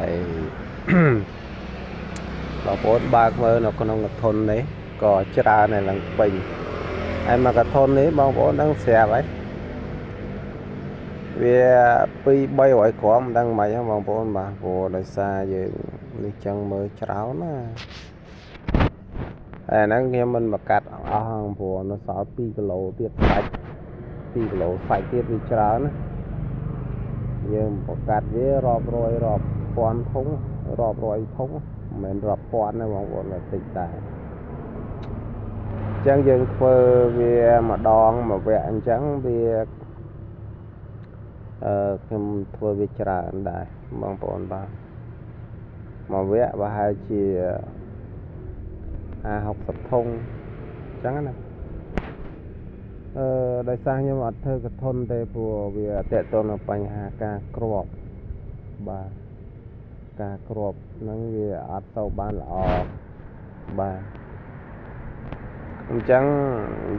ហើយ បងប្អូនបើកមើលនៅក្នុងកធុននេះក៏ច្រើនហើយឡើងពេញហើយមកកធុននេះបងប្អូនដឹងស្រាប់ហើយវា2-300ក្រាមមិនដឹងមិនហ៎បងប្អូនបាទព្រោះដោយសារយើងនេះចឹងមើលច្រើនណាហើយហ្នឹងខ្ញុំមិនមកកាត់អស់ព្រោះនៅសល់2គីឡូទៀតសាច់2គីឡូសាច់ទៀតវាច្រើនណាយើងប្រកាត់វារាប់រយរាប់ពាន់ធុងរាប់រយធុងមិនមែនរាប់ពាន់ទេបងប្អូនតែតិចតែអញ្ចឹងយើងធ្វើវាម្ដងមួយវគ្គអញ្ចឹងវាខ្ញុំធ្វើវាច្រើនដែរបងប្អូនបាទមួយវគ្គប្រហែលជា50-60ធុងអញ្ចឹងណាដោយសារខ្ញុំអត់ធ្វើកធុនទេព្រោះវាតេតទៅនឹងបញ្ហាការគ្រាប់បាទការគ្រាប់ហ្នឹងវាអត់ទៅបានល្អបាទអញ្ចឹង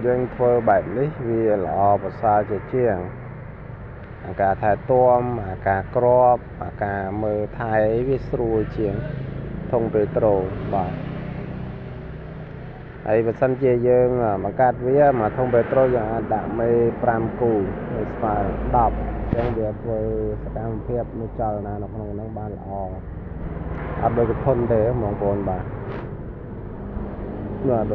យើងធ្វើបែបនេះវាល្អប្រសើរជាងអាការថែទាំអាការគ្រាប់អាការមើលថែអីវាស្រួលជាងធុងពេត្រូបាទហើយបើសិនជាយើងបង្កើតវាមកធុងពេត្រូយើងអាចដាក់មេ5គូហើយស្មើ10អញ្ចឹងវាធ្វើសកម្មភាពនៅចលនានៅក្នុងហ្នឹងបានល្អអត់ដូចកធុនទេបងប្អូនបាទ